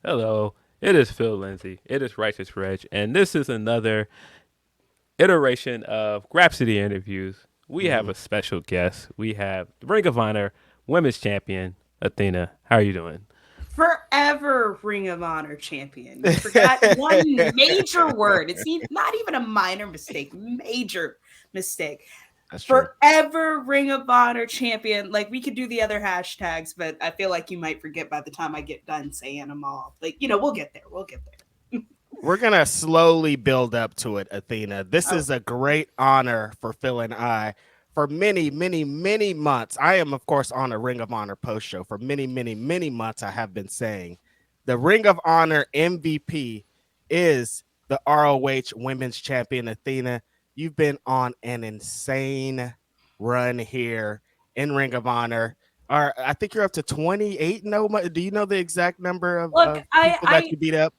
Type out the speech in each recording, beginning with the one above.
Hello, it is Phil Lindsey. It is Righteous Reg, and this is another iteration of Grapsody interviews. We have hmm a special guest. We have the Ring of Honor Women's Champion, Athena. How are you doing? Forever Ring of Honor champion. You forgot one major word. It's not even a minor mistake, major mistake. That's true. Forever Ring of Honor champion. Like, we could do the other hashtags, but I feel like you might forget by the time I get done saying them all. Like, we'll get there. We'll get there. We're gonna slowly build up to it, Athena. This Oh, is a great honor for Phil and I. For many, many, many months, I am of course on a Ring of Honor post show. For many, many, many months, I have been saying the Ring of Honor MVP is the ROH Women's Champion, Athena. You've been on an insane run here in Ring of Honor. I think you're up to 28. No, do you know the exact number look, of people that you beat up?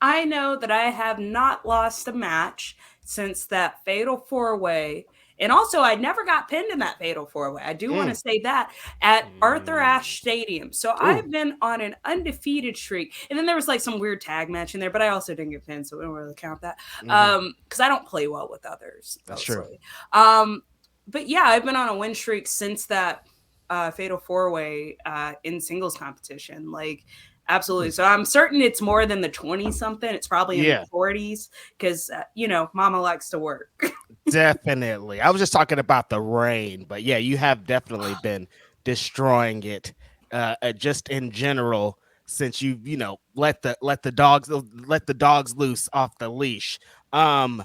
I know that I have not lost a match since that fatal four way. And also, I never got pinned in that fatal four way. I do want to Mm. say that at Arthur Mm. Ashe Stadium. So Ooh. I've been on an undefeated streak. And then there was like some weird tag match in there, but I also didn't get pinned, so we don't really count that. hmm Because I don't play well with others, That's true. mostly. Um, but yeah, I've been on a win streak since that fatal four way in singles competition. Like, absolutely. So I'm certain it's more than the 20 something. It's probably in the Yeah, 40s because, mama likes to work. definitely. I was just talking about the rain, but yeah, you have definitely been destroying it, just in general since you let the dogs loose off the leash. Um,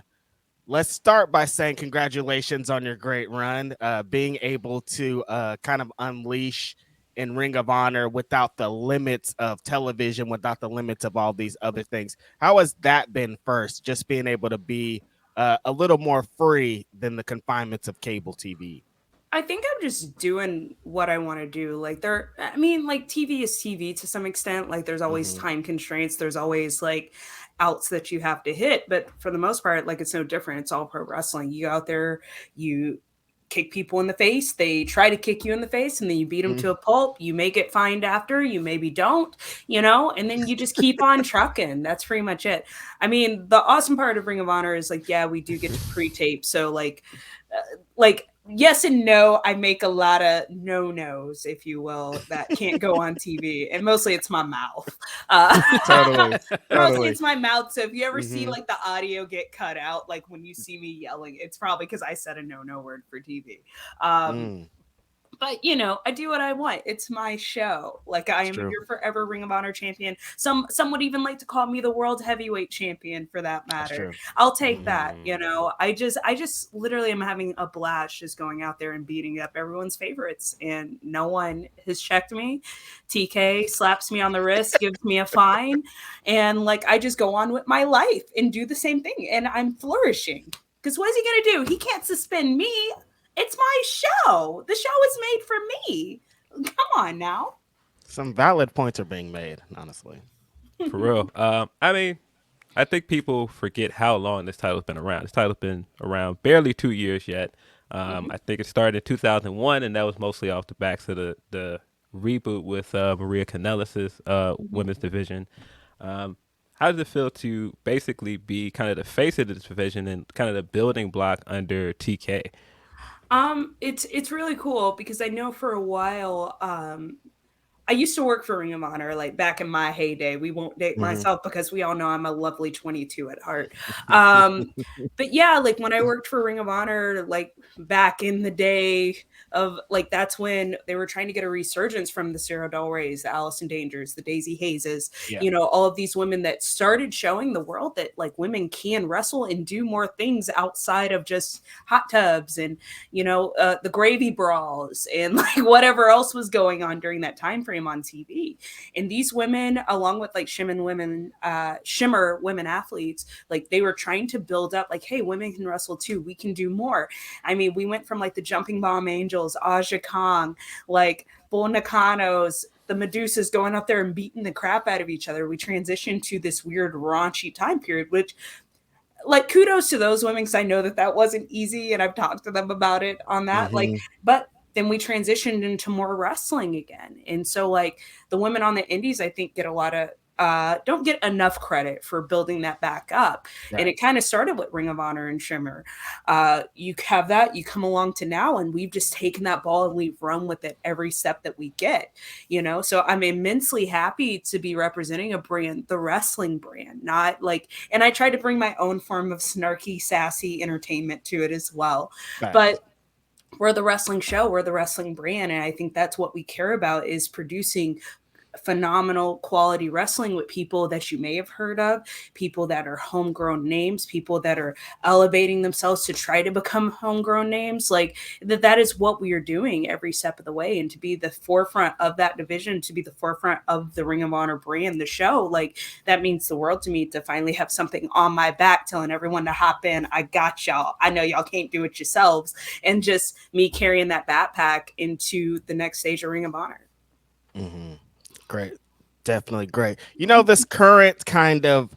let's start by saying congratulations on your great run, being able to kind of unleash in Ring of Honor without the limits of television, without the limits of all these other things. How has that been first? Just being able to be a little more free than the confinements of cable TV. I think I'm just doing what I want to do. Like TV is TV to some extent. Like, there's always hmm time constraints. There's always like outs that you have to hit. But for the most part, like, it's no different. It's all pro wrestling. You go out there, you kick people in the face. They try to kick you in the face, and then you beat them hmm to a pulp. You may get fined after. You maybe don't, and then you just keep on trucking. That's pretty much it. I mean, the awesome part of Ring of Honor is, like, yeah, we do get to pre-tape. So, like yes and no. I make a lot of no-nos, if you will, that can't go on TV, and mostly it's my mouth. uh Totally, Mostly totally. it's my mouth. So if you ever see hmm like the audio get cut out, like when you see me yelling, it's probably because I said a no word for TV. um Mm, but I do what I want. It's my show. Like, I it's am true. your forever Ring of Honor champion. Some would even like to call me the world heavyweight champion, for that That's matter. true. I'll take hmm that. Mm. I just literally am having a blast just going out there and beating up everyone's favorites, and no one has checked me. TK slaps me on the wrist, gives me a fine, and like, I just go on with my life and do the same thing, and I'm flourishing. Because what is he gonna do? He can't suspend me. It's my show. The show is made for me. Come on now. Some valid points are being made, honestly. For real. I think people forget how long this title's been around. This title's been around barely 2 years yet. Mhm. I think it started in 2001, and that was mostly off the backs of the reboot with Maria Kanellis's Mhm. women's division. Um, how does it feel to basically be kind of the face of this division and kind of the building block under TK? It's really cool because I know for a while, I used to work for Ring of Honor, like, back in my heyday. We won't date hmm myself because we all know I'm a lovely 22 at heart. But yeah, like, when I worked for Ring of Honor, like, back in the day of, like, that's when they were trying to get a resurgence from the Sarah Del Reys, the Allison Dangers, the Daisy Hayes, Yeah. all of these women that started showing the world that, like, women can wrestle and do more things outside of just hot tubs and the gravy brawls and like whatever else was going on during that time frame on TV. And these women, along with like Shimmer women athletes, like, they were trying to build up, like, hey, women can wrestle too. We can do more. I mean, we went from like the Jumping Bomb Angels, Aja Kong, like Bull Nakanos, the Medusas going up there and beating the crap out of each other. We transitioned to this weird raunchy time period, which, like, kudos to those women, because I know that that wasn't easy, and I've talked to them about it on that. Like, hmm but then we transitioned into more wrestling again, and so like the women on the indies, I think, get a lot of don't get enough credit for building that back up. Right. And it kind of started with Ring of Honor and Shimmer. You have that, you come along to now, and we've just taken that ball and we've run with it every step that we get, you know? So I'm immensely happy to be representing a brand, the wrestling brand, not like, and I try to bring my own form of snarky, sassy entertainment to it as well. Right. But we're the wrestling show, we're the wrestling brand. And I think that's what we care about, is producing phenomenal quality wrestling with people that you may have heard of, people that are homegrown names, people that are elevating themselves to try to become homegrown names. Like that is what we are doing every step of the way. And to be the forefront of that division, to be the forefront of the Ring of Honor brand, the show, like that means the world to me, to finally have something on my back telling everyone to hop in. I got y'all. I know y'all can't do it yourselves. And just me carrying that backpack into the next stage of Ring of Honor. Mm-hmm. Great. Definitely great. You know, this current kind of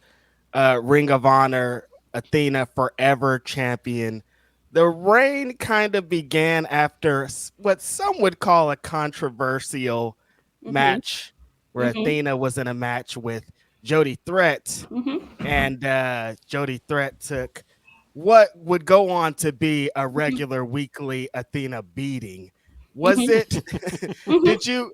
Ring of Honor Athena Forever champion, the reign kind of began after what some would call a controversial match where Athena was in a match with Jody Threat, and Jody Threat took what would go on to be a regular weekly Athena beating. Was it? Did you?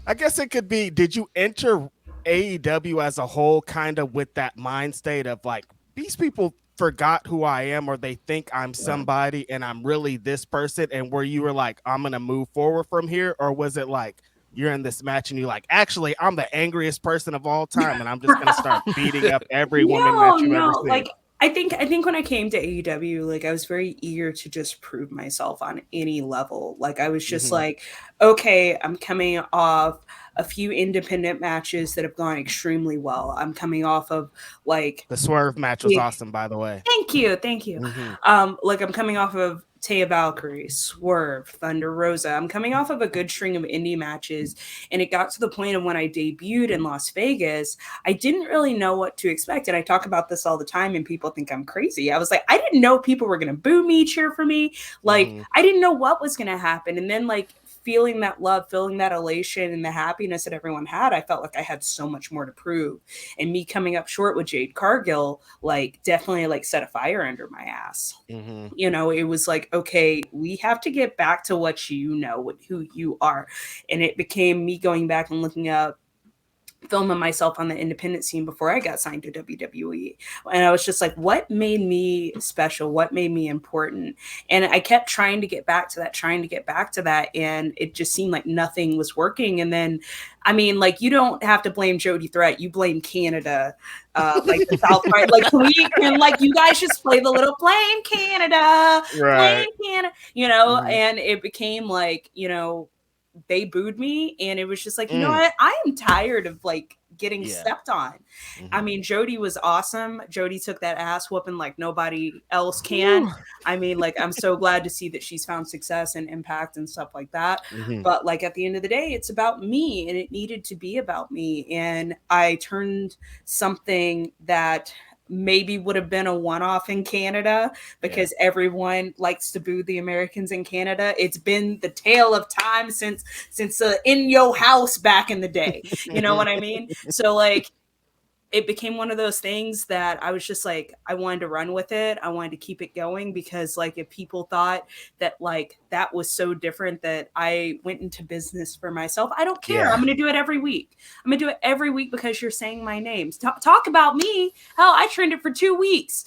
I guess it could be, did you enter AEW as a whole kind of with that mind state of like, these people forgot who I am, or they think I'm somebody and I'm really this person, and where you were like, I'm going to move forward from here? Or was it like, you're in this match and you're like, actually, I'm the angriest person of all time and I'm just going to start beating up every woman that you've ever seen? Like, I think when I came to AEW, like I was very eager to just prove myself on any level. Like I was just like, okay, I'm coming off a few independent matches that have gone extremely well. I'm coming off of like the Swerve match was awesome, by the way. Thank you. Like I'm coming off of Taya Valkyrie, Swerve, Thunder Rosa. I'm coming off of a good string of indie matches, and it got to the point of when I debuted in Las Vegas, I didn't really know what to expect. And I talk about this all the time, and people think I'm crazy. I was like, I didn't know people were going to boo me, cheer for me. Like, I didn't know what was going to happen. And then, like, feeling that love, feeling that elation and the happiness that everyone had, I felt like I had so much more to prove. And me coming up short with Jade Cargill, like definitely like set a fire under my ass. You know, it was like, okay, we have to get back to what you know, who you are. And it became me going back and looking up, filming myself on the independent scene before I got signed to WWE. And I was just like, what made me special? What made me important? And I kept trying to get back to that. And it just seemed like nothing was working. And then, I mean, like, you don't have to blame Jody Threat. You blame Canada, like the South, right? Like, and like, you guys just play the little blame Canada, blame Canada, you know, and it became like, you know, they booed me, and it was just like, you know what? I am tired of like getting stepped on. I mean, Jody was awesome. Jody took that ass whooping like nobody else can. I mean, like, I'm so glad to see that she's found success and impact and stuff like that. But like at the end of the day, it's about me, and it needed to be about me. And I turned something that maybe would have been a one-off in Canada, because everyone likes to boo the Americans in Canada. It's been the tale of time since In Yo House back in the day. You know what I mean? So like, it became one of those things that I was just like, I wanted to run with it. I wanted to keep it going, because like, if people thought that like that was so different that I went into business for myself, I don't care. I'm going to do it every week. I'm going to do it every week because you're saying my names. Talk about me. Hell, I trended for 2 weeks.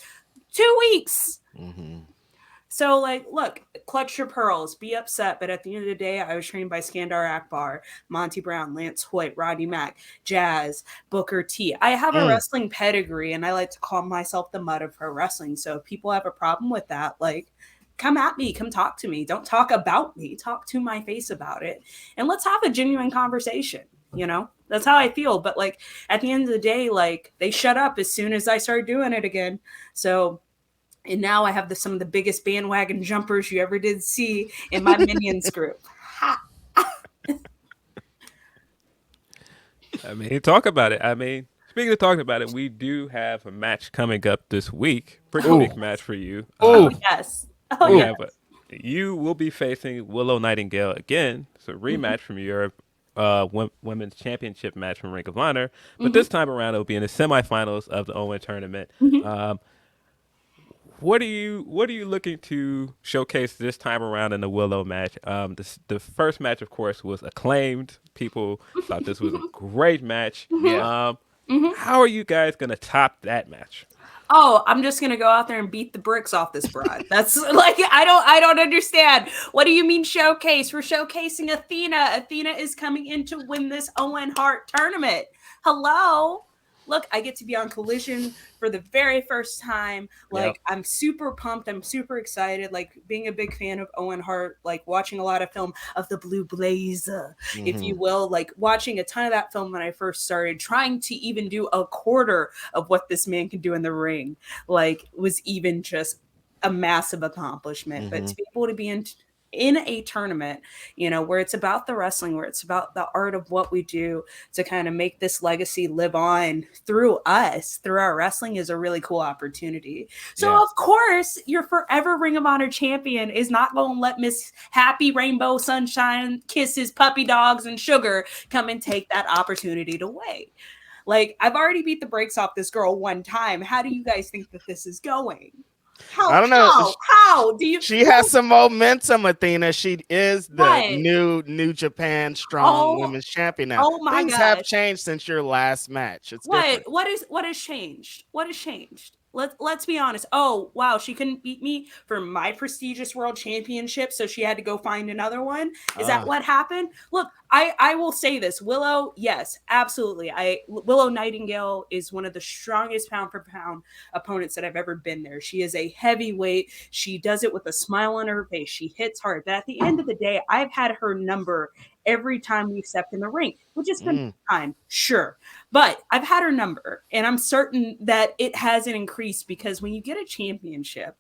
2 weeks. So like, look, clutch your pearls, be upset. But at the end of the day, I was trained by Skandar Akbar, Monty Brown, Lance Hoyt, Roddy Mack, Jazz, Booker T. I have a wrestling pedigree, and I like to call myself the mud of pro wrestling. So if people have a problem with that, like, come at me, come talk to me. Don't talk about me, talk to my face about it. And let's have a genuine conversation, you know? That's how I feel. But like, at the end of the day, like, they shut up as soon as I started doing it again. So, and now I have some of the biggest bandwagon jumpers you ever did see in my Minions group. I mean, talk about it. I mean, speaking of talking about it, we do have a match coming up this week. Pretty big match for you. Yes. You will be facing Willow Nightingale again. It's a rematch from your women's championship match from Ring of Honor, but this time around it'll be in the semifinals of the Owen tournament. What are you looking to showcase this time around in the Willow match? The first match, of course, was acclaimed. People thought this was a great match. Yeah. How are you guys gonna top that match? Oh, I'm just gonna go out there and beat the bricks off this broad. That's like I don't understand. What do you mean showcase? We're showcasing Athena. Athena is coming in to win this Owen Hart tournament. Hello. Look, I get to be on Collision for the very first time. Like, I'm super pumped. I'm super excited. Like, being a big fan of Owen Hart, like watching a lot of film of the Blue Blazer, if you will, like watching a ton of that film when I first started, trying to even do a quarter of what this man can do in the ring, like, was even just a massive accomplishment. But to be able to be in a tournament, you know, where it's about the wrestling, where it's about the art of what we do to kind of make this legacy live on through us, through our wrestling, is a really cool opportunity. So of course your forever Ring of Honor champion is not going to let Miss Happy Rainbow Sunshine Kisses Puppy Dogs and Sugar come and take that opportunity away. Like, I've already beat the brakes off this girl one time. How do you guys think that this is going? I don't know. How do you? She has some momentum, Athena. She is the New Japan Strong Women's Champion now. Oh my Things have changed since your last match. It's different. What has changed? What has changed? Let's be honest. Oh, wow, she couldn't beat me for my prestigious world championship, so she had to go find another one. Is that what happened? Look, I will say this. Willow, yes, absolutely. Willow Nightingale is one of the strongest pound for pound opponents that I've ever been there. She is a heavyweight. She does it with a smile on her face. She hits hard. But at the end of the day, I've had her number every time we stepped in the ring, which has been time, sure. But I've had her number, and I'm certain that it hasn't increased, because when you get a championship,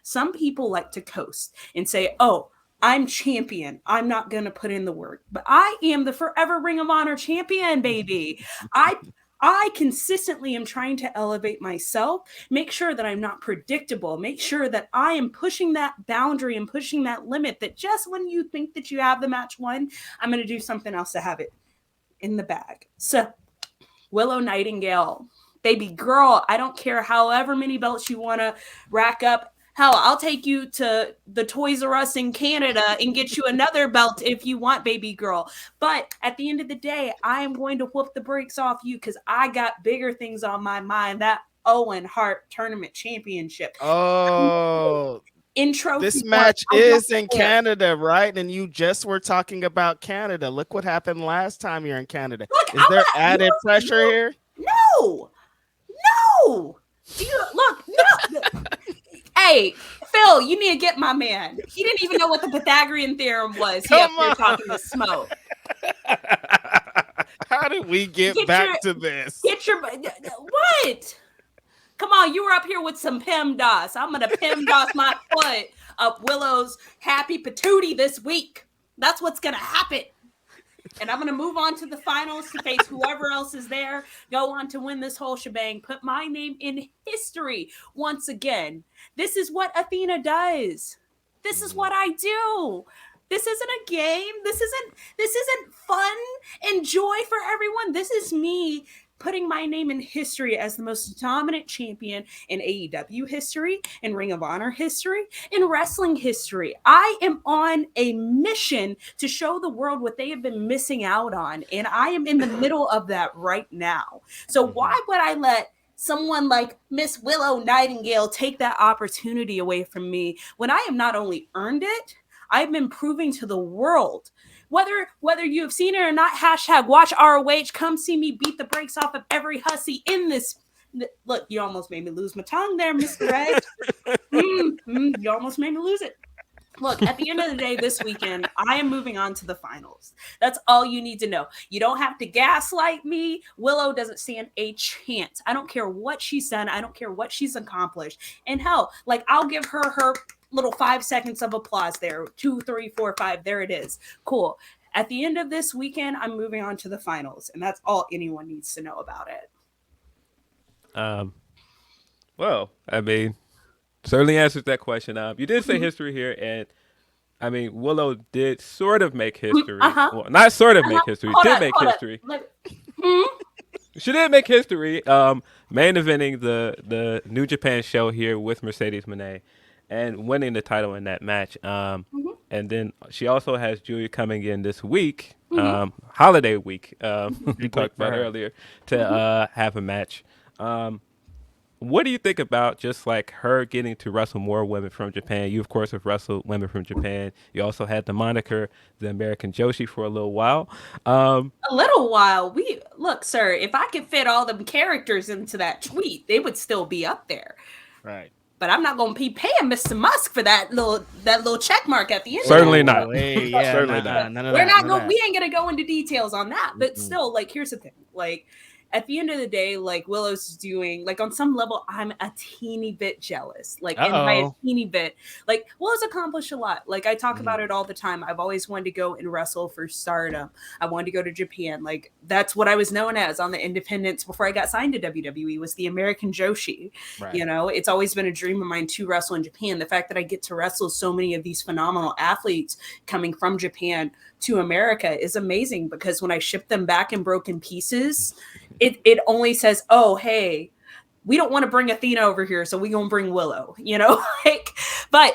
some people like to coast and say, oh, I'm champion, I'm not going to put in the work. But I am the forever Ring of Honor champion, baby. I consistently am trying to elevate myself, make sure that I'm not predictable, make sure that I am pushing that boundary and pushing that limit, that just when you think that you have the match won, I'm going to do something else to have it in the bag. So, Willow Nightingale, baby girl, I don't care however many belts you want to rack up. Hell, I'll take you to the Toys R Us in Canada and get you another belt if you want, baby girl. But at the end of the day, I am going to whoop the brakes off you, because I got bigger things on my mind. That Owen Hart Tournament Championship. Oh, intro. This match is in Canada, right? And you just were talking about Canada. Look what happened last time you're in Canada. Look, is there added pressure here? No. No. Hey, Phil, you need to get my man. He didn't even know what the Pythagorean theorem was. He up here talking to smoke. How did we get back to this? What? Come on, you were up here with some PEMDAS. I'm going to PEMDAS my foot up Willow's happy patootie this week. That's what's going to happen. And I'm going to move on to the finals to face whoever else is there. Go on to win this whole shebang. Put my name in history once again. This is what Athena does. This is what I do. This isn't a game. This isn't fun and joy for everyone. This is me putting my name in history as the most dominant champion in AEW history, in Ring of Honor history, in wrestling history. I am on a mission to show the world what they have been missing out on, and I am in the middle of that right now. So why would I let someone like Miss Willow Nightingale take that opportunity away from me when I have not only earned it, I've been proving to the world. Whether you have seen it or not, hashtag watch ROH, come see me beat the brakes off of every hussy in this. Look, you almost made me lose my tongue there, Mr. Red. You almost made me lose it. Look, at the end of the day, this weekend, I am moving on to the finals. That's all you need to know. You don't have to gaslight me. Willow doesn't stand a chance. I don't care what she's done. I don't care what she's accomplished. And hell, like, I'll give her little 5 seconds of applause there. 2, 3, 4, 5. There it is. Cool. At the end of this weekend, I'm moving on to the finals. And that's all anyone needs to know about it. Well, I mean, certainly answers that question. You did say history here, and I mean, Willow did sort of make history. Uh-huh. Well, not sort of make history. Did make Hold history. on. Hmm? She did make history. Main eventing the New Japan show here with Mercedes Moné, and winning the title in that match. Hmm. And then she also has Julia coming in this week, Hmm. holiday week. We Big week talked for about her. earlier to have a match. What do you think about just like her getting to wrestle more women from Japan? You, of course, have wrestled women from Japan. You also had the moniker the American Joshi for a little while. A little while. We look, sir. If I could fit all them characters into that tweet, they would still be up there. Right. But I'm not gonna be paying Mr. Musk for that little check mark at the end. Certainly of that. not. Hey, yeah, Certainly none not. of We're that. not none of going. that. We ain't gonna go into details on that. But Mm-mm. still, like, here's the thing. Like, at the end of the day, like Willow's doing, like on some level, I'm a teeny bit jealous. Like, and by a Uh-oh. teeny bit, like Willow's accomplished a lot. Like I talk Mhm. about it all the time. I've always wanted to go and wrestle for Stardom. I wanted to go to Japan. Like that's what I was known as on the independents before I got signed to WWE was the American Joshi. Right. You know, it's always been a dream of mine to wrestle in Japan. The fact that I get to wrestle so many of these phenomenal athletes coming from Japan to America is amazing because when I ship them back in broken pieces, it only says, oh, hey, we don't want to bring Athena over here, so we gonna bring Willow, you know? Like, but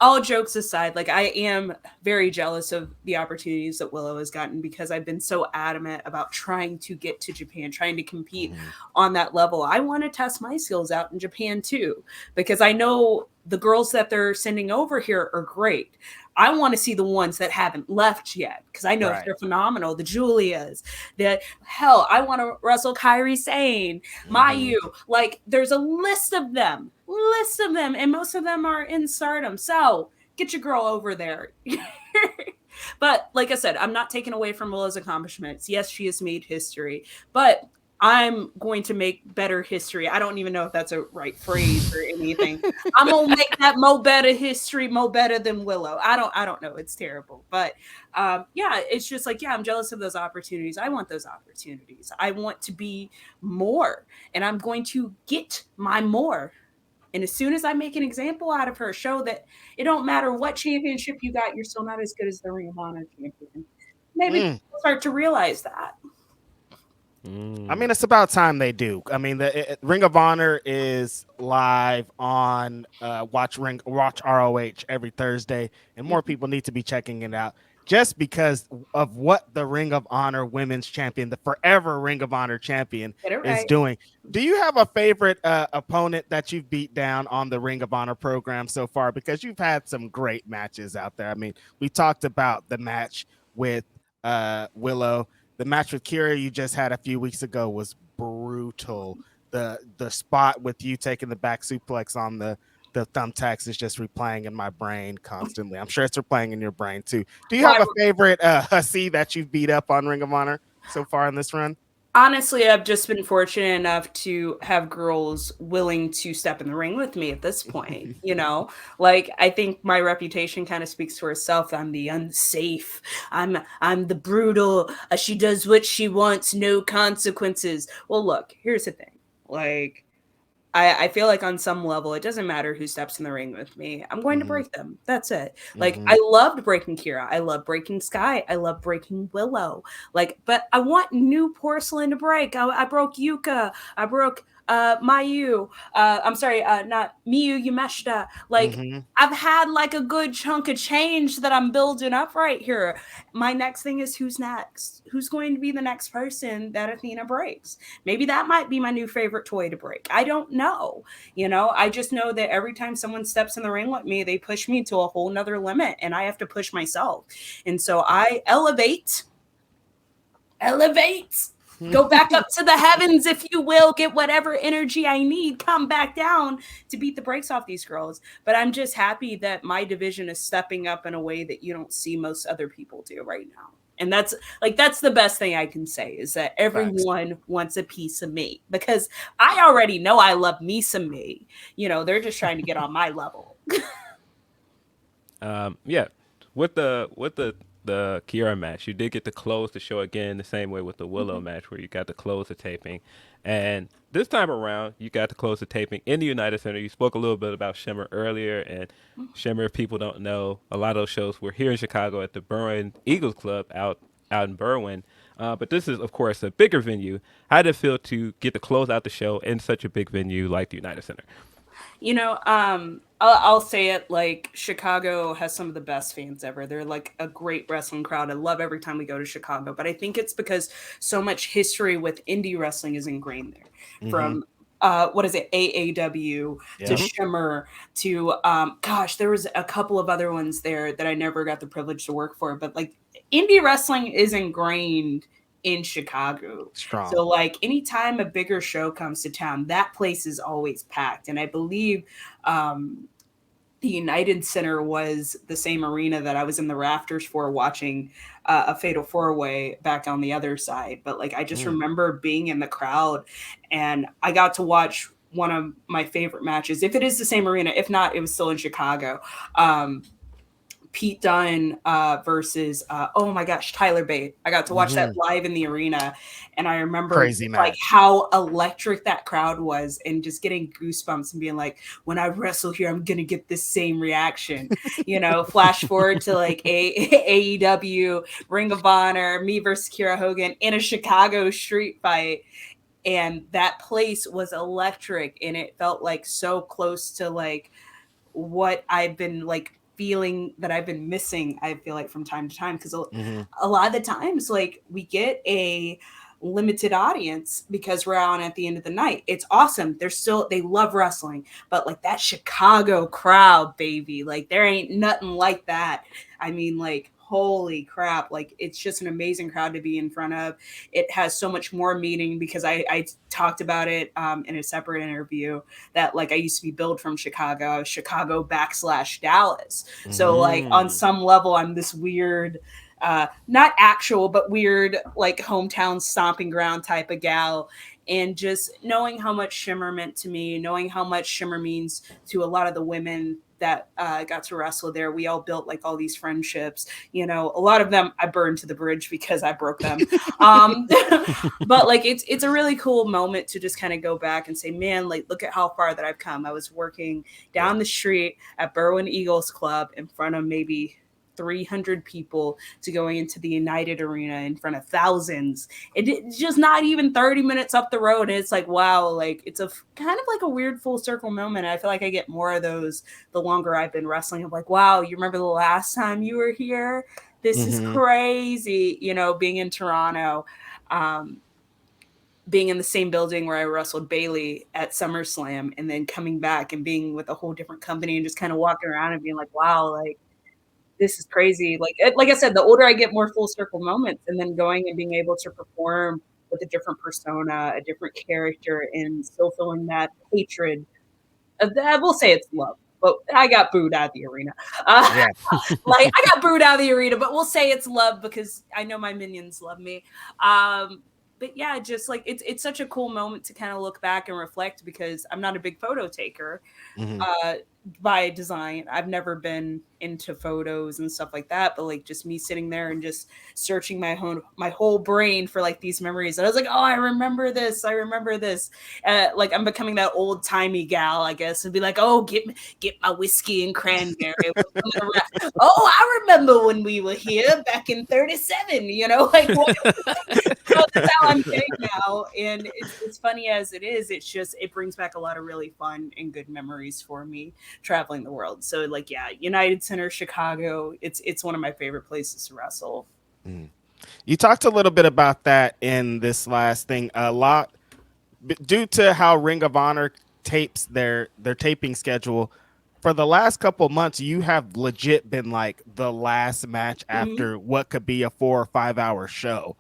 all jokes aside, like I am very jealous of the opportunities that Willow has gotten because I've been so adamant about trying to get to Japan, trying to compete on that level. I want to test my skills out in Japan too, because I know the girls that they're sending over here are great. I want to see the ones that haven't left yet because I know Right. they're phenomenal. The Julias, the hell, I want to wrestle Kairi Sane, Mayu. Like, there's a list of them, and most of them are in Stardom. So get your girl over there. But like I said, I'm not taking away from Willow's accomplishments. Yes, she has made history, but I'm going to make better history. I don't even know if that's a right phrase or anything. I'm gonna make that mo better history, mo better than Willow. I don't know. It's terrible. But yeah, it's just like, yeah, I'm jealous of those opportunities. I want those opportunities. I want to be more, and I'm going to get my more. And as soon as I make an example out of her, show that it don't matter what championship you got, you're still not as good as the Ring of Honor champion. Maybe people start to realize that. I mean, it's about time they do. I mean, the Ring of Honor is live on Watch ROH every Thursday, and more people need to be checking it out just because of what the Ring of Honor Women's Champion, the forever Ring of Honor Champion, is doing. Do you have a favorite opponent that you've beat down on the Ring of Honor program so far? Because you've had some great matches out there. I mean, we talked about the match with Willow. The match with Kira you just had a few weeks ago was brutal. The spot with you taking the back suplex on the thumbtacks is just replaying in my brain constantly. I'm sure it's replaying in your brain too. Do you have a favorite hussy that you've beat up on Ring of Honor so far in this run? Honestly, I've just been fortunate enough to have girls willing to step in the ring with me at this point. You know, like I think my reputation kind of speaks for itself. I'm the unsafe. I'm the brutal. She does what she wants, no consequences. Well, look, here's the thing. Like, I feel like on some level, it doesn't matter who steps in the ring with me. I'm going to break them. That's it. Like, I loved breaking Kira. I love breaking Sky. I love breaking Willow. Like, but I want new porcelain to break. I broke Yuka. I broke Mayu. I'm sorry, not Miyu Yameshita. Like, I've had like a good chunk of change that I'm building up right here. My next thing is who's next? Who's going to be the next person that Athena breaks? Maybe that might be my new favorite toy to break. I don't know. You know, I just know that every time someone steps in the ring with me, they push me to a whole nother limit and I have to push myself. And so I elevate, go back up to the heavens, if you will, get whatever energy I need, come back down to beat the brakes off these girls. But I'm just happy that my division is stepping up in a way that you don't see most other people do right now. And that's the best thing I can say is that everyone wants a piece of me because I already know I love me some me. You know, they're just trying to get on my level. Yeah, with the the Kiera match. You did get to close the show again the same way with the Willow match where you got to close the taping. And this time around, you got to close the taping in the United Center. You spoke a little bit about Shimmer earlier, and Shimmer, if people don't know, a lot of those shows were here in Chicago at the Berwyn Eagles Club out in Berwyn. But this is, of course, a bigger venue. How did it feel to get to close out the show in such a big venue like the United Center? You know, I'll say it, like, Chicago has some of the best fans ever. They're like a great wrestling crowd. I love every time we go to Chicago, but I think it's because so much history with indie wrestling is ingrained there. From what is it, AAW to Shimmer to gosh, there was a couple of other ones there that I never got the privilege to work for, but like indie wrestling is ingrained in Chicago. Strong. So like anytime a bigger show comes to town, that place is always packed. And I believe the United Center was the same arena that I was in the rafters for watching a Fatal 4-Way back on the other side. But like I just remember being in the crowd, and I got to watch one of my favorite matches. If it is the same arena, if not, it was still in Chicago. Pete Dunne versus oh my gosh, Tyler Bate. I got to watch that live in the arena, and I remember Crazy like match. how electric that crowd was, and just getting goosebumps and being like, when I wrestle here, I'm gonna get this same reaction. You know, flash forward to like AEW, Ring of Honor, me versus Kiera Hogan in a Chicago street fight. And that place was electric, and it felt like so close to like what I've been like feeling that I've been missing, I feel like, from time to time, because a lot of the times like we get a limited audience because we're on at the end of the night. It's awesome, they love wrestling, but like that Chicago crowd, baby, like there ain't nothing like that. I mean, like, holy crap, like it's just an amazing crowd to be in front of. It has so much more meaning because I talked about it in a separate interview that like I used to be billed from Chicago. I was Chicago / Dallas. So like on some level, I'm this weird, not actual, but weird, like hometown stomping ground type of gal. And just knowing how much Shimmer meant to me, knowing how much Shimmer means to a lot of the women that got to wrestle there. We all built like all these friendships. You know, a lot of them I burned to the bridge because I broke them. But like it's a really cool moment to just kind of go back and say, man, like look at how far that I've come. I was working down the street at Berwyn Eagles Club in front of maybe 300 people to going into the United Arena in front of thousands. It's just not even 30 minutes up the road. And it's like, wow, like it's a kind of like a weird full circle moment. I feel like I get more of those the longer I've been wrestling. I'm like, wow, you remember the last time you were here? This is crazy. You know, being in Toronto, being in the same building where I wrestled Bailey at SummerSlam, and then coming back and being with a whole different company and just kind of walking around and being like, wow, like this is crazy. Like I said, the older I get, more full circle moments, and then going and being able to perform with a different persona, a different character, and still feeling that hatred. I will say it's love, but I got booed out of the arena. Like I got booed out of the arena, but we'll say it's love because I know my minions love me. But yeah, just like it's such a cool moment to kind of look back and reflect, because I'm not a big photo taker. By design. I've never been into photos and stuff like that, but like just me sitting there and just searching my whole brain for like these memories. And I was like, oh, I remember this. Like I'm becoming that old timey gal, I guess, and be like, oh, get my whiskey and cranberry. Oh, I remember when we were here back in 37, you know, like so that's how I'm getting now. And it's funny as it is, it's just, it brings back a lot of really fun and good memories for me traveling the world. So like, yeah, United Center, Chicago, it's one of my favorite places to wrestle. You talked a little bit about that in this last thing. A lot due to how Ring of Honor tapes their taping schedule. For the last couple of months, you have legit been like the last match after what could be a 4 or 5 hour show.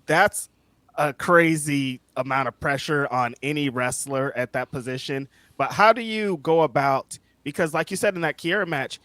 That's a crazy amount of pressure on any wrestler at that position. But how do you go about, because like you said in that Kiera match,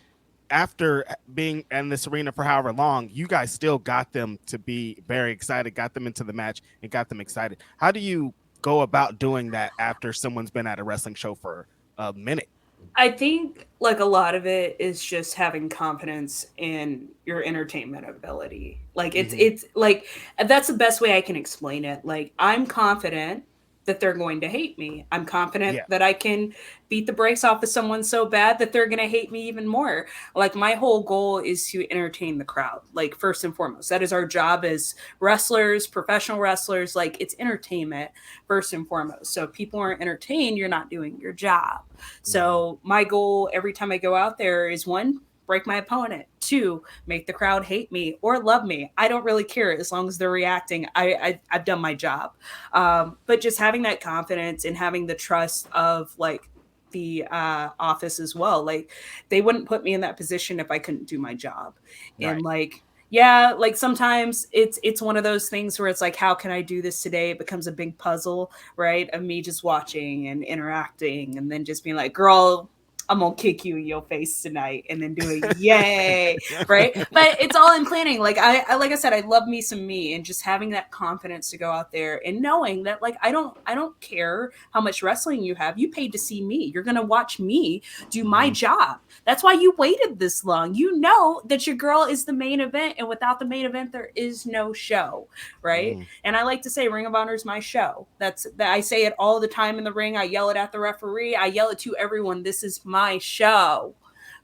after being in this arena for however long, you guys still got them to be very excited, got them into the match and got them excited. How do you go about doing that after someone's been at a wrestling show for a minute? I think like a lot of it is just having confidence in your entertainment ability. Like it's like that's the best way I can explain it. Like I'm confident that they're going to hate me. I'm confident Yeah. that I can beat the brakes off of someone so bad that they're going to hate me even more. Like my whole goal is to entertain the crowd. Like first and foremost, that is our job as wrestlers, professional wrestlers. Like it's entertainment first and foremost. So if people aren't entertained, you're not doing your job. So my goal every time I go out there is one, break my opponent. Two, make the crowd hate me or love me. I don't really care as long as they're reacting. I've done my job. But just having that confidence and having the trust of like the office as well. Like they wouldn't put me in that position if I couldn't do my job. And Right. like yeah, like sometimes it's one of those things where it's like, how can I do this today? It becomes a big puzzle, right? Of me just watching and interacting and then just being like, girl, I'm gonna kick you in your face tonight and then doing yay, right? But it's all in planning. Like like I said, I love me some me and just having that confidence to go out there and knowing that like I don't care how much wrestling you have. You paid to see me. You're gonna watch me do my job. That's why you waited this long. You know that your girl is the main event, and without the main event, there is no show, right? And I like to say Ring of Honor is my show. That I say it all the time in the ring. I yell it at the referee. I yell it to everyone. This is my show,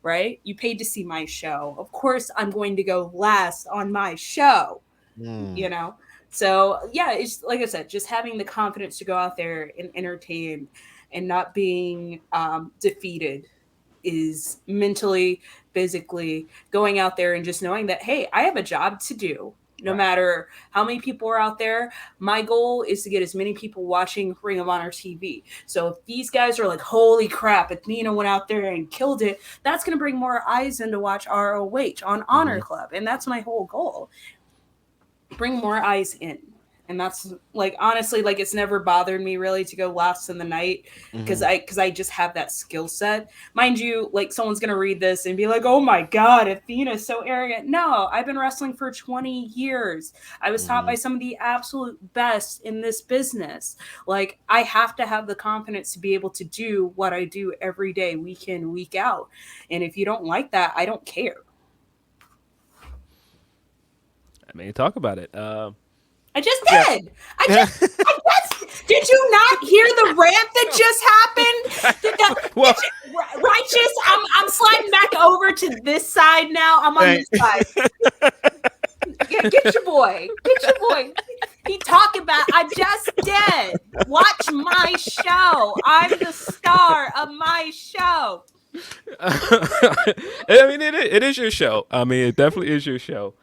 right? You paid to see my show. Of course, I'm going to go last on my show, you know? So, yeah, it's like I said, just having the confidence to go out there and entertain and not being defeated is mentally, physically going out there and just knowing that, hey, I have a job to do. No matter how many people are out there, my goal is to get as many people watching Ring of Honor TV. So if these guys are like, holy crap, Athena went out there and killed it, that's going to bring more eyes in to watch ROH on Honor Club. And that's my whole goal. Bring more eyes in. And that's like honestly, like it's never bothered me really to go last in the night because I just have that skill set. Mind you, like someone's gonna read this and be like, "Oh my God, Athena's so arrogant." No, I've been wrestling for 20 years. I was taught by some of the absolute best in this business. Like I have to have the confidence to be able to do what I do every day, week in, week out. And if you don't like that, I don't care. I mean, talk about it. I just did. I just did you not hear the rant that just happened? Well, Righteous, I'm sliding back over to this side now. I'm on this side. Get your boy. Get your boy. He talking about I just did. Watch my show. I'm the star of my show. I mean, it is your show. I mean, it definitely is your show.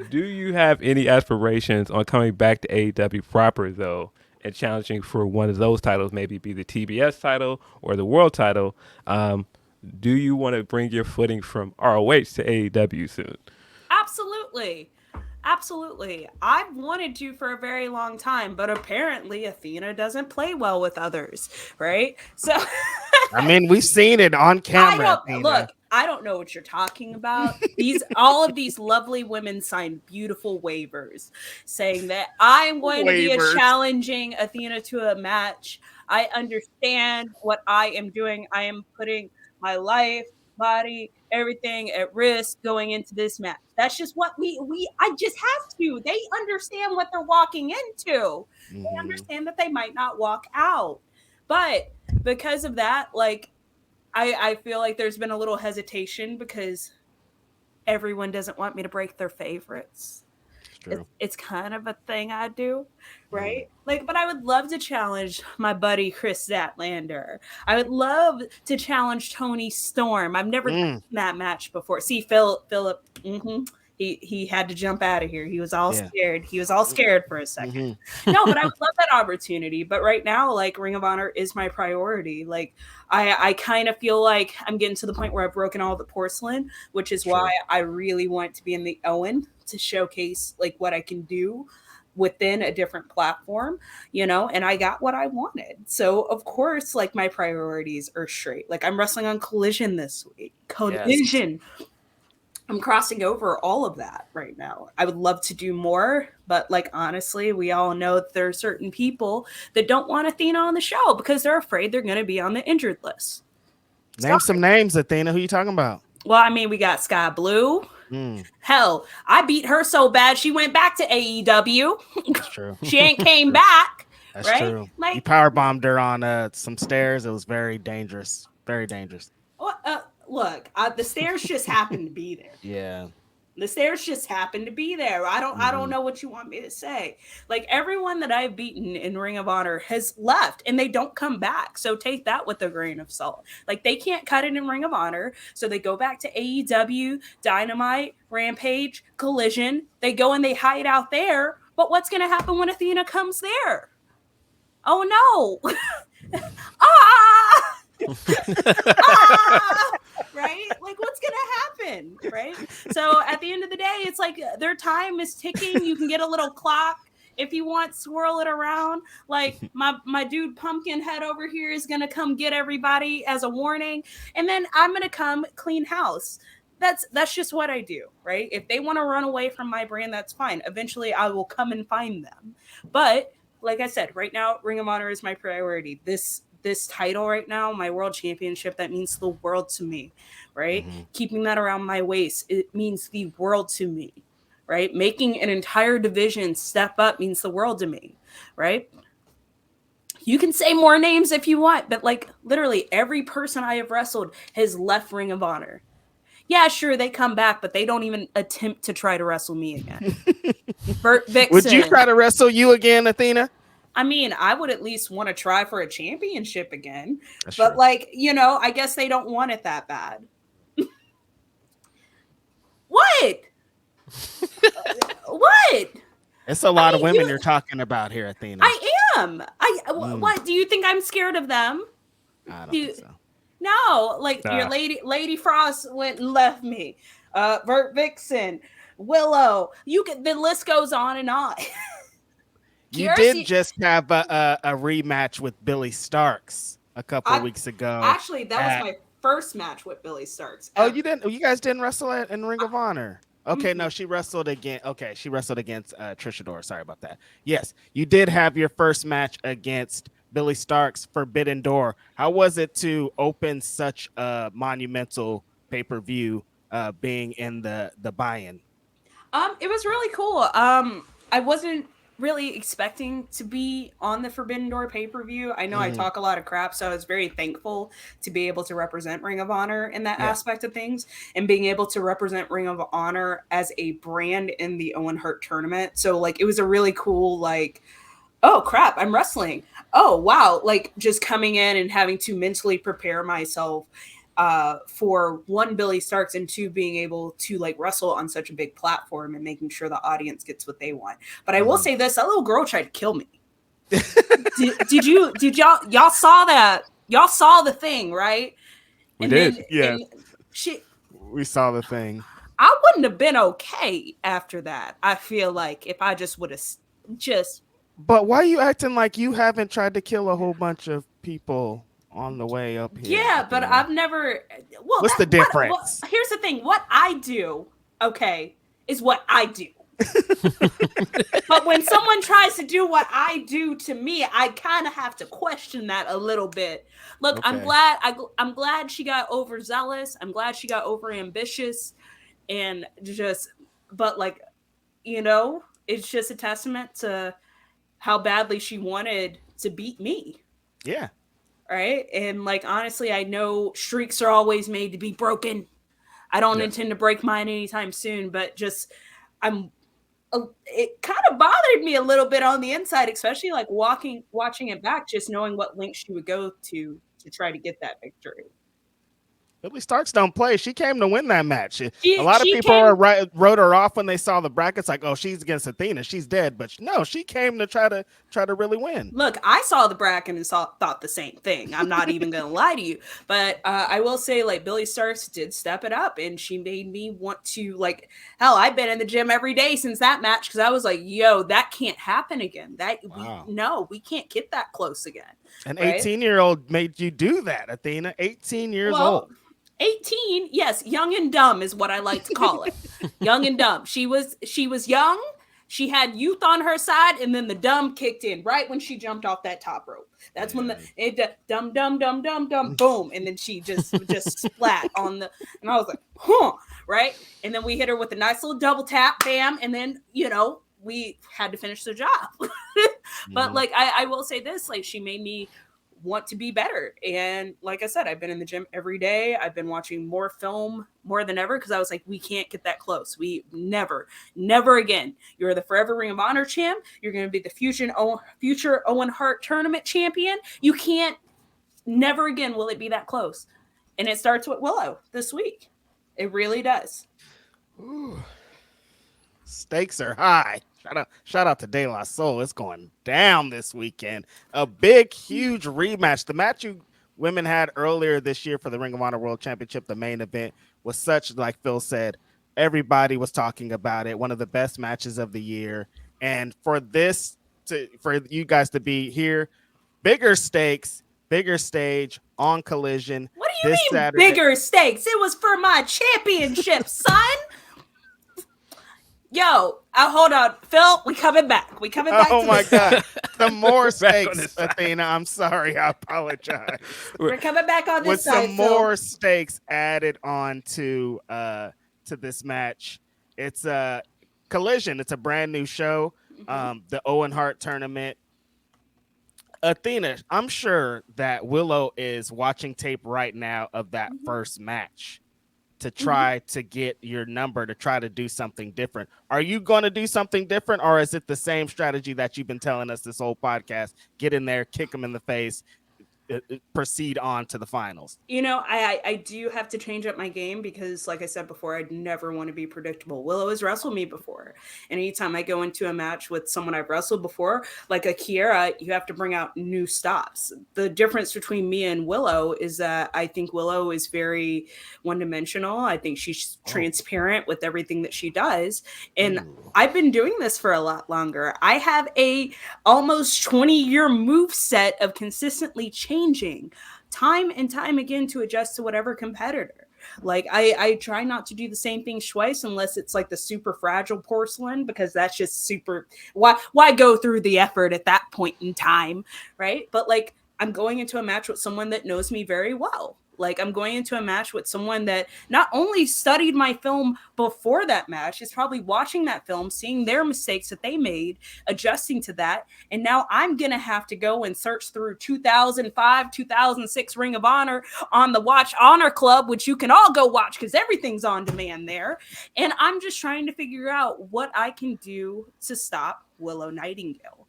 Do you have any aspirations on coming back to AEW proper though, and challenging for one of those titles? Maybe be the TBS title or the world title. Do you want to bring your footing from ROH to AEW soon? Absolutely. Absolutely. I've wanted to for a very long time, but apparently Athena doesn't play well with others, right? So I mean, we've seen it on camera. I don't know what you're talking about. All of these lovely women signed beautiful waivers saying that I'm going to be challenging Athena to a match. I understand what I am doing. I am putting my life, body, everything at risk going into this match. That's just what I just have to. They understand what they're walking into. They understand that they might not walk out. But because of that, like I feel like there's been a little hesitation because everyone doesn't want me to break their favorites. It's kind of a thing I do, right? Like, but I would love to challenge my buddy Chris Statlander. I would love to challenge Tony Storm. I've never done that match before. See, Philip, he had to jump out of here. He was all scared. He was all scared for a second. No, but I would love that opportunity. But right now, like Ring of Honor is my priority. Like I kind of feel like I'm getting to the point where I've broken all the porcelain, which is why I really want to be in the Owen to showcase like what I can do within a different platform, you know, and I got what I wanted. So of course, like my priorities are straight. Like I'm wrestling on Collision this week. Collision. Yes. I'm crossing over all of that right now. I would love to do more, but like honestly, we all know that there are certain people that don't want Athena on the show because they're afraid they're going to be on the injured list. Name some names, Athena. Who you talking about? Well, I mean, we got Sky Blue. Hell, I beat her so bad she went back to AEW. That's true. She ain't came back. That's right? true. Like, you power bombed her on some stairs. It was very dangerous. Very dangerous. Look, the stairs just happened to be there. Yeah. The stairs just happened to be there. I don't know what you want me to say. Like, everyone that I've beaten in Ring of Honor has left and they don't come back. So take that with a grain of salt. Like, they can't cut it in Ring of Honor. So they go back to AEW, Dynamite, Rampage, Collision. They go and they hide out there. But what's going to happen when Athena comes there? Oh no. Right? Like, what's gonna happen? Right? So at the end of the day, it's like their time is ticking. You can get a little clock if you want, swirl it around. Like, my dude Pumpkinhead over here is gonna come get everybody as a warning, and then I'm gonna come clean house. That's just what I do, right? If they want to run away from my brand, that's fine. Eventually I will come and find them. But like I said, right now, Ring of Honor is my priority. This title right now, my world championship, that means the world to me, right? Keeping that around my waist, it means the world to me, right? Making an entire division step up means the world to me, right? You can say more names if you want, but like literally every person I have wrestled has left Ring of Honor. Yeah, sure, they come back, but they don't even attempt to try to wrestle me again. Bert Vixen. Would you try to wrestle you again, Athena? I mean, I would at least want to try for a championship again. That's but true. like, I guess they don't want it that bad. What? What? It's a lot of women you're talking about here, Athena. I am. What? Do you think I'm scared of them? I don't think so. No, like your Lady Frost went and left me. Bert Vixen, Willow. The list goes on and on. You did just have a rematch with Billy Starks a couple weeks ago. Actually, that was my first match with Billy Starks. Oh, you didn't? You guys didn't wrestle in Ring of Honor? Okay, no, she wrestled again. Okay, she wrestled against Trish Adora. Sorry about that. Yes, you did have your first match against Billy Starks, Forbidden Door. How was it to open such a monumental pay-per-view, being in the buy-in? It was really cool. I wasn't really expecting to be on the Forbidden Door pay-per-view. I know I talk a lot of crap, so I was very thankful to be able to represent Ring of Honor in that aspect of things, and being able to represent Ring of Honor as a brand in the Owen Hart tournament. So like, it was a really cool, like, oh crap, I'm wrestling. Oh wow, like just coming in and having to mentally prepare myself for one, Billy Starks, and two, being able to like wrestle on such a big platform and making sure the audience gets what they want. But I will say this: that little girl tried to kill me. Did y'all saw that? Y'all saw the thing, right? We did. Yeah. We saw the thing. I wouldn't have been okay after that. I feel like if I just would have just. But why are you acting like you haven't tried to kill a whole bunch of people on the way up here? Yeah, but I've never. Well, what's the difference? Here's the thing: what I do, okay, is what I do. But when someone tries to do what I do to me, I kind of have to question that a little bit. Look, okay. I'm glad she got overzealous. I'm glad she got overambitious, and but like, it's just a testament to how badly she wanted to beat me. Yeah. Right. And like, honestly, I know streaks are always made to be broken. I don't intend to break mine anytime soon, but just it kind of bothered me a little bit on the inside, especially like watching it back, just knowing what lengths she would go to try to get that victory. Billy Starks don't play. She came to win that match. A lot of people wrote her off when they saw the brackets, like, "Oh, she's against Athena. She's dead." But no, she came to try to really win. Look, I saw the bracket and thought the same thing. I'm not even gonna lie to you, but I will say, like, Billy Starks did step it up, and she made me want to, like, hell, I've been in the gym every day since that match, because I was like, "Yo, that can't happen again. We can't get that close again." An 18-year-old made you do that, Athena. 18 years old. 18, yes, young and dumb is what I like to call it. Young and dumb. She was young. She had youth on her side, and then the dumb kicked in right when she jumped off that top rope. That's when it dum dum dum dum dum boom, and then she just splat on the. And I was like, huh, right? And then we hit her with a nice little double tap, bam, and then we had to finish the job. But like I will say this, like she made me want to be better. And like I said, I've been in the gym every day. I've been watching more film more than ever because I was like, we can't get that close. We never again. You're the Forever Ring of Honor champ. You're going to be the future Owen Hart tournament champion. You can't, never again will it be that close. And it starts with Willow this week. It really does. Ooh. Stakes are high. Shout out to De La Soul. It's going down this weekend. A big, huge rematch. The match you women had earlier this year for the Ring of Honor World Championship, the main event, was such, like Phil said, everybody was talking about it. One of the best matches of the year. And for you guys to be here, bigger stakes, bigger stage on Collision. What do you mean Saturday. Bigger stakes? It was for my championship, son. Yo, hold on, Phil. We coming back. Oh my God, the more stakes, Athena. I'm sorry. I apologize. We're coming back on this with side, some more stakes added on to this match. It's a Collision. It's a brand new show. The Owen Hart tournament. Athena, I'm sure that Willow is watching tape right now of that first match to try to get your number, to try to do something different. Are you going to do something different, or is it the same strategy that you've been telling us this whole podcast? Get in there, kick them in the face, proceed on to the finals. I do have to change up my game because, like I said before, I'd never want to be predictable. Willow has wrestled me before, and anytime I go into a match with someone I've wrestled before, like a Kiera, you have to bring out new stops. The difference between me and Willow is that I think Willow is very one-dimensional. I think she's transparent with everything that she does, and I've been doing this for a lot longer. I have a almost 20-year move set of consistently changing time and time again to adjust to whatever competitor. Like I try not to do the same thing twice unless it's like the super fragile porcelain, because that's just super. Why go through the effort at that point in time, right? But like I'm going into a match with someone that knows me very well. Like I'm going into a match with someone that not only studied my film before that match, is probably watching that film, seeing their mistakes that they made, adjusting to that. And now I'm going to have to go and search through 2005, 2006 Ring of Honor on the Watch Honor Club, which you can all go watch because everything's on demand there. And I'm just trying to figure out what I can do to stop Willow Nightingale.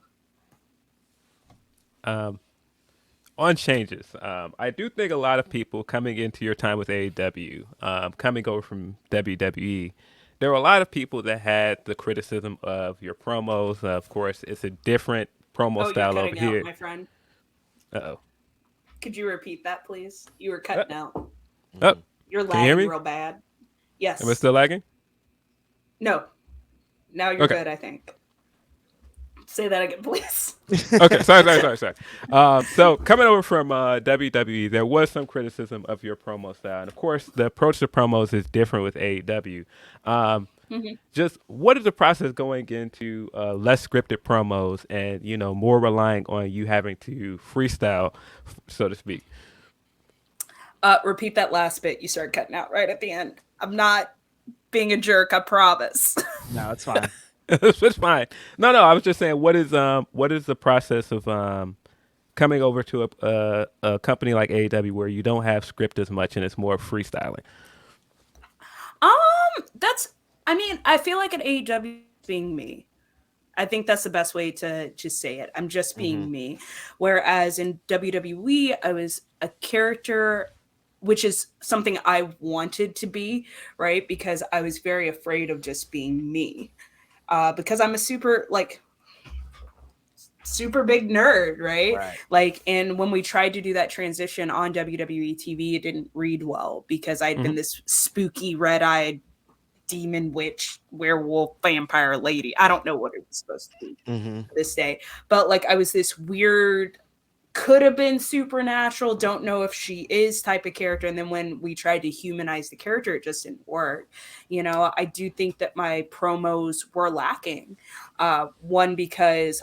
On changes, I do think a lot of people coming into your time with AEW, coming over from WWE, there were a lot of people that had the criticism of your promos. Of course, it's a different promo style over here. Out, my friend. Uh-oh. Could you repeat that, please? You were cutting out. Oh, you're lagging real bad. Yes. Am I still lagging? No. Now you're good, I think. Say that again, please. Okay, sorry. So coming over from WWE, there was some criticism of your promo style. And, of course, the approach to promos is different with AEW. Just what is the process going into less scripted promos and, more relying on you having to freestyle, so to speak? Repeat that last bit. You started cutting out right at the end. I'm not being a jerk, I promise. No, it's fine. It's fine. No. I was just saying, what is the process of coming over to a company like AEW where you don't have script as much and it's more freestyling? I feel like at AEW being me. I think that's the best way to just say it. I'm just being me. Whereas in WWE, I was a character, which is something I wanted to be, right? Because I was very afraid of just being me. Because I'm a super big nerd, right? Like, and when we tried to do that transition on WWE TV, it didn't read well because I'd been this spooky, red-eyed demon, witch, werewolf, vampire lady. I don't know what it was supposed to be this day, but like I was this weird could have been supernatural, don't know if she is type of character. And then when we tried to humanize the character, it just didn't work. You know, I do think that my promos were lacking. One, because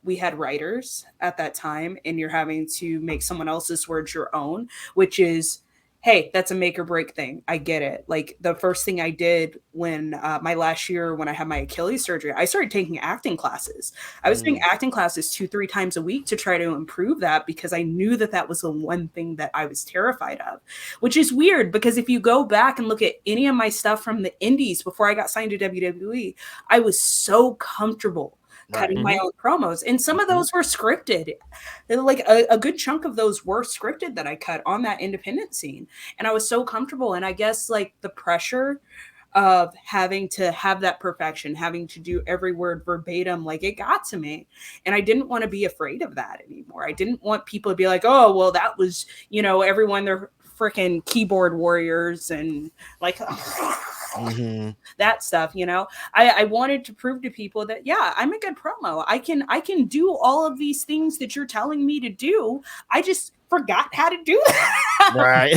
we had writers at that time, and you're having to make someone else's words your own, which is, hey, that's a make or break thing. I get it. Like the first thing I did when my last year, when I had my Achilles surgery, I started taking acting classes. I was doing acting classes 2-3 times a week to try to improve that, because I knew that that was the one thing that I was terrified of, which is weird because if you go back and look at any of my stuff from the indies before I got signed to WWE, I was so comfortable cutting my own promos, and some of those were scripted. Like a good chunk of those were scripted that I cut on that independent scene, and I was so comfortable. And I guess like the pressure of having to have that perfection, having to do every word verbatim, like it got to me, and I didn't want to be afraid of that anymore. I didn't want people to be like, oh well, that was, you know, everyone, they're freaking keyboard warriors and like that stuff, you know. I wanted to prove to people that, yeah, I'm a good promo. I can do all of these things that you're telling me to do. I just forgot how to do that. Right.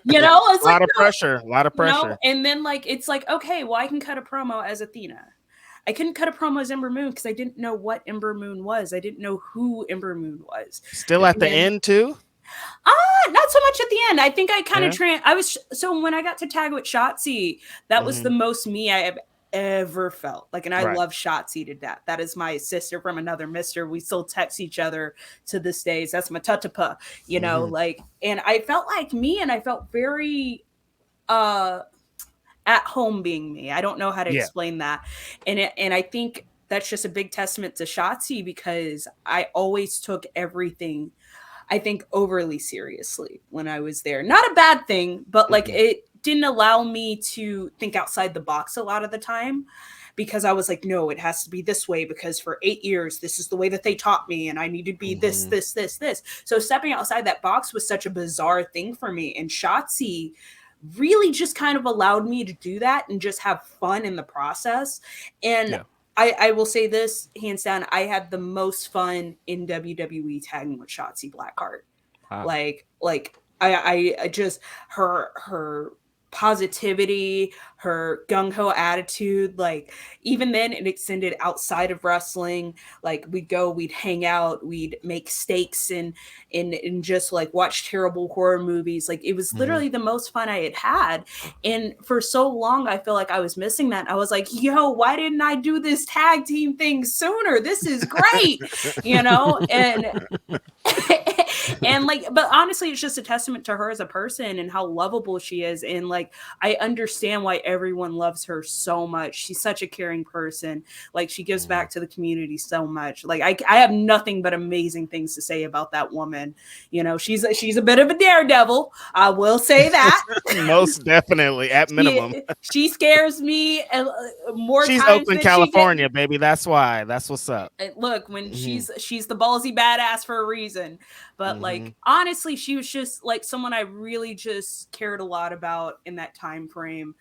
You know, it's a lot of pressure. You know? And then like it's like, okay, well, I can cut a promo as Athena. I couldn't cut a promo as Ember Moon because I didn't know what Ember Moon was. I didn't know who Ember Moon was. Still at the end too? Not so much at the end. I think I kind of so when I got to tag with Shotzi, that was the most me I have ever felt. Like, and I love Shotzi to death. That is my sister from another mister. We still text each other to this day. That's my tutapa, you know, like, and I felt like me, and I felt very at home being me. I don't know how to explain that. And I think that's just a big testament to Shotzi, because I always took everything, I think, overly seriously when I was there. Not a bad thing, but like it didn't allow me to think outside the box a lot of the time, because I was like, no, it has to be this way, because for 8 years, this is the way that they taught me, and I need to be this. So stepping outside that box was such a bizarre thing for me. And Shotzi really just kind of allowed me to do that and just have fun in the process. And I will say this, hands down, I had the most fun in WWE tagging with Shotzi Blackheart. Wow. Like I just her positivity, her gung-ho attitude, like even then it extended outside of wrestling. Like we'd hang out, we'd make steaks and just like watch terrible horror movies. Like it was literally the most fun I had. And for so long I feel like I was missing that. I was like, yo, why didn't I do this tag team thing sooner? This is great. You know, and and like, but honestly, it's just a testament to her as a person and how lovable she is. And like, I understand why everyone loves her so much. She's such a caring person. Like she gives back to the community so much. Like I have nothing but amazing things to say about that woman. You know, she's a bit of a daredevil. I will say that. Most definitely, at minimum. She scares me more. She's times Oakland, California, baby. That's why. That's what's up. Look, when she's the ballsy badass for a reason. But like, honestly, she was just like someone I really just cared a lot about in that time frame.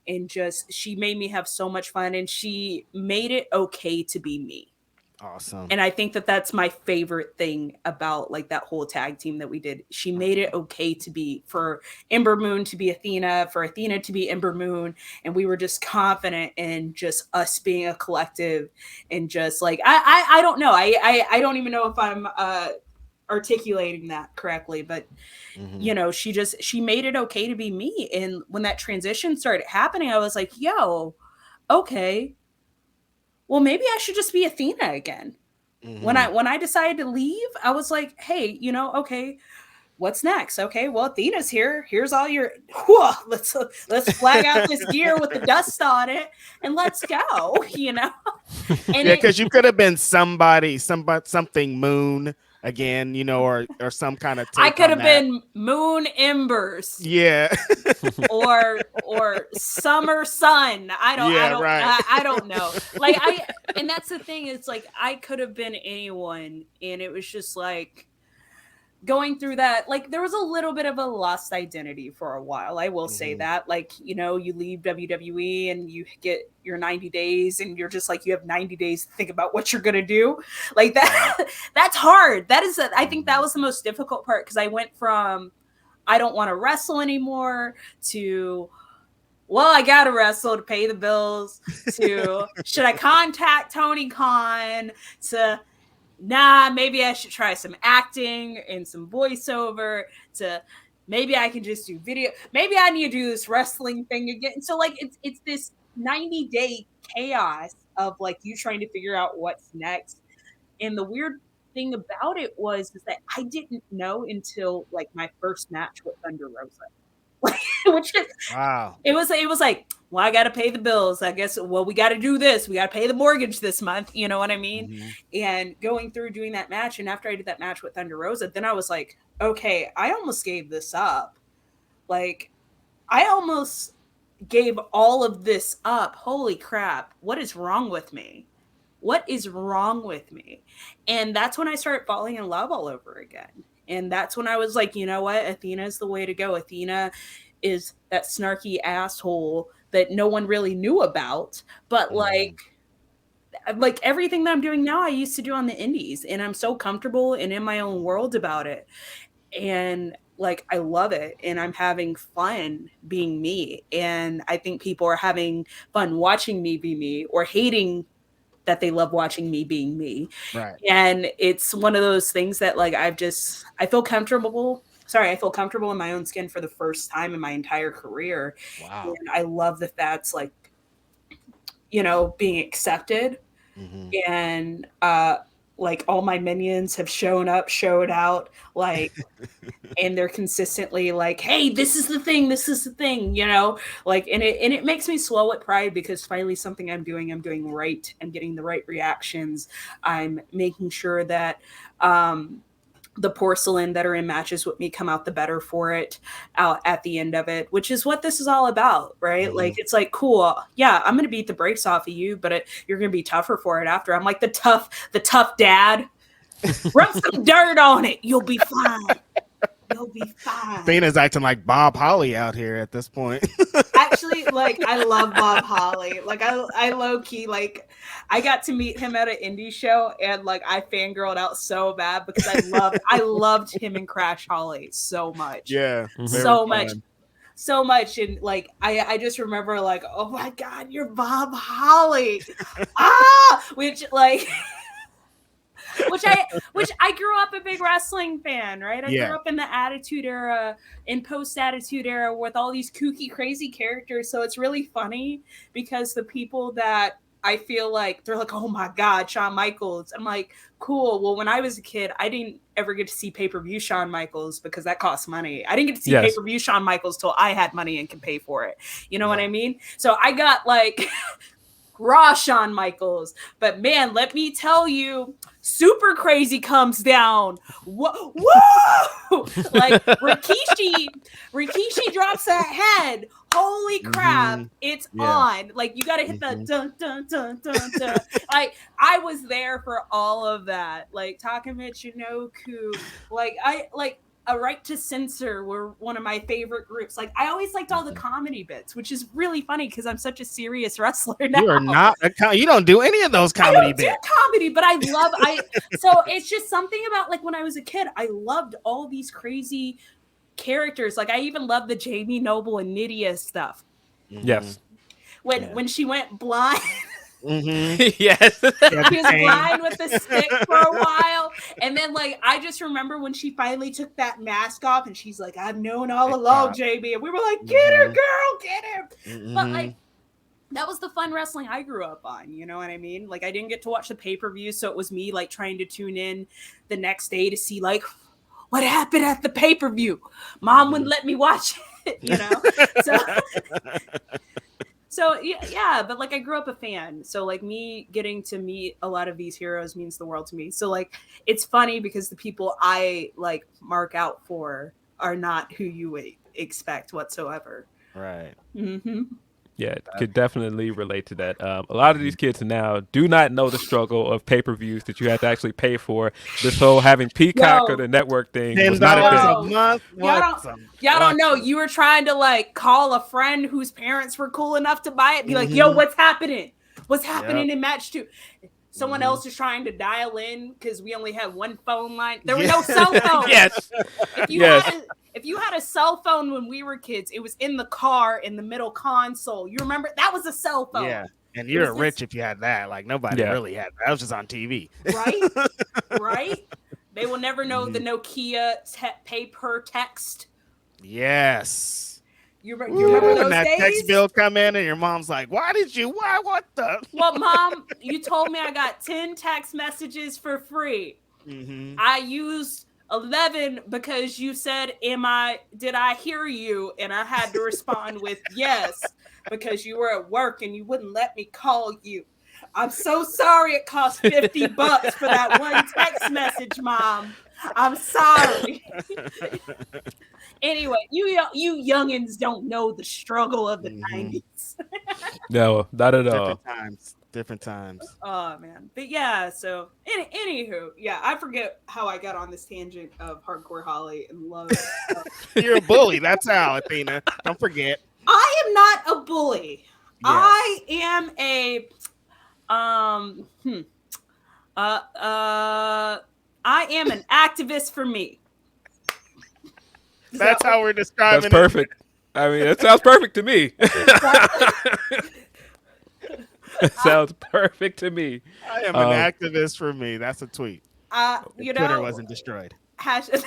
And just, she made me have so much fun, and she made it okay to be me. Awesome. And I think that that's my favorite thing about like that whole tag team that we did. She made it okay to be, for Ember Moon to be Athena, for Athena to be Ember Moon. And we were just confident in just us being a collective, and just like, I don't know. I don't even know if I'm articulating that correctly, but you know, she made it okay to be me. And when that transition started happening, I was like, yo, okay, well, maybe I should just be Athena again. When I decided to leave, I was like, hey, you know, okay, what's next? Okay, well, Athena's here. Here's all your let's flag out this gear with the dust on it, and let's go. You know, and yeah, because you could have been something Moon again, you know, or some kind of. I could have been Moon Embers. Yeah. or Summer Sun. I don't know. Like and that's the thing. It's like I could have been anyone, and it was just like, going through that, like there was a little bit of a lost identity for a while. I will say that, like, you know, you leave WWE and you get your 90 days and you're just like, you have 90 days to think about what you're going to do. Like that, that's hard. That is, I think that was the most difficult part. Cause I went from, I don't want to wrestle anymore to, well, I got to wrestle to pay the bills, to should I contact Tony Khan, to nah, maybe I should try some acting and some voiceover, to maybe I can just do video. Maybe I need to do this wrestling thing again. So like it's this 90-day chaos of like you trying to figure out what's next. And the weird thing about it is that I didn't know until like my first match with Thunder Rosa. Like, which is wow. It was like, well, I got to pay the bills. I guess, well, we got to do this. We got to pay the mortgage this month. You know what I mean? And going through doing that match. And after I did that match with Thunder Rosa, then I was like, okay, I almost gave this up. Like, I almost gave all of this up. Holy crap. What is wrong with me? What is wrong with me? And that's when I started falling in love all over again. And that's when I was like, you know what? Athena is the way to go. Athena is that snarky asshole that no one really knew about. But like everything that I'm doing now, I used to do on the indies. And I'm so comfortable and in my own world about it. And like, I love it. And I'm having fun being me. And I think people are having fun watching me be me or hating that they love watching me being me. Right. And it's one of those things that like, I feel comfortable. I feel comfortable in my own skin for the first time in my entire career. Wow. And I love that that's like, you know, being accepted. And like all my minions have showed out, like, and they're consistently like, hey, this is the thing, you know, like, and it makes me swell with pride because finally something I'm doing right. I'm getting the right reactions. I'm making sure that, the porcelain that are in matches with me come out the better for it out at the end of it, which is what this is all about, right? Like, it's like, cool. Yeah, I'm going to beat the brakes off of you, but you're going to be tougher for it after. I'm like the tough dad. Rub some dirt on it. You'll be fine. You'll be fine. Athena's acting like Bob Holly out here at this point. Actually, like, I love Bob Holly. Like, I low key, like, I got to meet him at an indie show, and like, I fangirled out so bad because I loved him and Crash Holly so much. Yeah, so much. And like, I just remember like, oh my God, you're Bob Holly. Which like. Which I grew up a big wrestling fan, right? I grew up in the Attitude Era, in post-Attitude Era with all these kooky, crazy characters. So it's really funny because the people that I feel like, they're like, oh my God, Shawn Michaels. I'm like, cool. Well, when I was a kid, I didn't ever get to see pay-per-view Shawn Michaels because that costs money. I didn't get to see pay-per-view Shawn Michaels till I had money and could pay for it. You know what I mean? So I got like... raw Shawn Michaels, but man, let me tell you, Super Crazy comes down. Whoa! Like Rikishi drops that head. Holy crap! It's on. Like, you got to hit the dun dun dun dun dun. Like, I was there for all of that. Like Takamichinoku. Like, A Right to Censor were one of my favorite groups. Like, I always liked all the comedy bits, which is really funny because I'm such a serious wrestler now. You are not you don't do any of those comedy bits. I don't do comedy, but so it's just something about like when I was a kid, I loved all these crazy characters. Like, I even loved the Jamie Noble and Nydia stuff. Yes. When she went blind. Yes. She was blind with the stick for a while. And then, like, I just remember when she finally took that mask off and she's like, I've known all along, JB. And we were like, get her, girl, get her. But, like, that was the fun wrestling I grew up on. You know what I mean? Like, I didn't get to watch the pay-per-view, so it was me, like, trying to tune in the next day to see, like, what happened at the pay-per-view. Mom wouldn't let me watch it, you know? So yeah, but like I grew up a fan. So like me getting to meet a lot of these heroes means the world to me. So like it's funny because the people I like mark out for are not who you would expect whatsoever. Right. Yeah, could definitely relate to that. A lot of these kids now do not know the struggle of pay-per-views that you have to actually pay for. This whole having Peacock or Yo, the network thing $10 was not a thing. a yo, month. y'all What don't some? y'all don't What know. some- You were trying to like call a friend whose parents were cool enough to buy it. Be like, yo, Mhm. what's happening? What's Yep. happening in match 2? Someone Mhm. else is trying to dial in because we only had one phone line. There were Yeah. no cell phones. Yes, If you yes. if you had a cell phone when we were kids, it was in the car in the middle console. You remember that was a cell phone. Yeah. And It you're was rich this- if you had that. Like nobody Yeah. really had that. That was just on TV. right? Right? They will never know the Nokia pay per text. Yes. You Ooh, remember those and that days? text bill come in and your mom's like, why? What the? Well, Mom, you told me I got 10 text messages for free. Mhm. I used 11 because you said, did I hear you? And I had to respond with yes, because you were at work and you wouldn't let me call you. I'm so sorry it cost $50 for that one text message, Mom. I'm sorry. Anyway, you youngins don't know the struggle of the Mhm. 90s. No, not at all. Different times. Oh man, but yeah. So, anywho, yeah, I forget how I got on this tangent of hardcore Holly and love. You're a bully. That's how, Athena. Don't forget. I am not a bully. Yes. I am a I am an activist for me. That's how we're describing That's perfect. I mean, that sounds perfect to me. It sounds perfect to me. I am an activist for me. That's a tweet. You Twitter know, wasn't destroyed. Hashtag.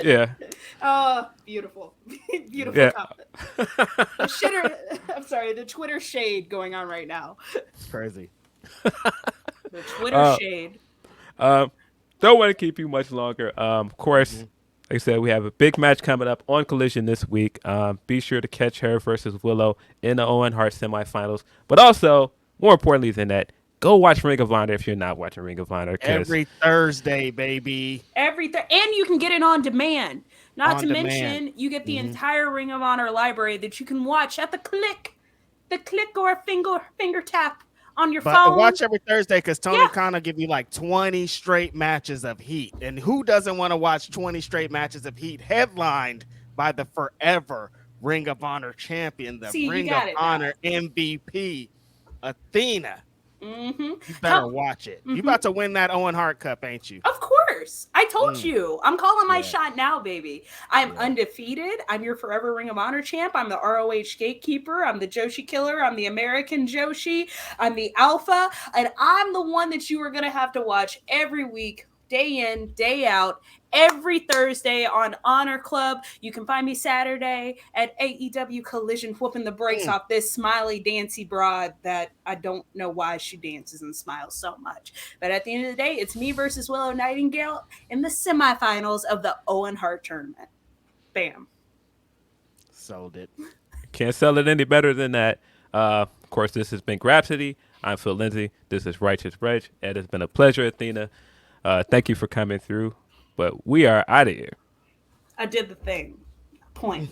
Yeah. Oh, beautiful, beautiful. Yeah. I'm sorry, the Twitter shade going on right now. It's crazy. The Twitter shade. Don't want to keep you much longer. Of course, like I said, we have a big match coming up on Collision this week. Be sure to catch her versus Willow in the Owen Hart semifinals. But also, more importantly than that, go watch Ring of Honor if you're not watching Ring of Honor. Every Thursday, baby. Everything, and you can get it on demand. Not On to demand. mention, you get the entire Ring of Honor library that you can watch at the click or finger tap on your But phone. watch every Thursday because Tony Khan will give you like 20 straight matches of heat. And who doesn't want to watch 20 straight matches of heat headlined by the forever Ring of Honor champion, the Ring of Honor MVP, Athena? You better watch it. You about to win that Owen Hart Cup, ain't you? Of course. I told you. I'm calling my shot now, baby. I'm Yeah. undefeated. I'm your forever Ring of Honor champ. I'm the ROH gatekeeper. I'm the Joshi killer. I'm the American Joshi. I'm the alpha. And I'm the one that you are going to have to watch every week, day in, day out, every Thursday on Honor Club. You can find me Saturday at AEW Collision, whooping the brakes off this smiley, dancy broad that I don't know why she dances and smiles so much. But at the end of the day, it's me versus Willow Nightingale in the semifinals of the Owen Hart tournament. Bam. Sold it. Can't sell it any better than that. Of course, this has been Grapsody. I'm Phil Lindsey. This is Righteous Reg. It has been a pleasure, Athena. Thank you for coming through. But we are out of here. I did the thing. Point.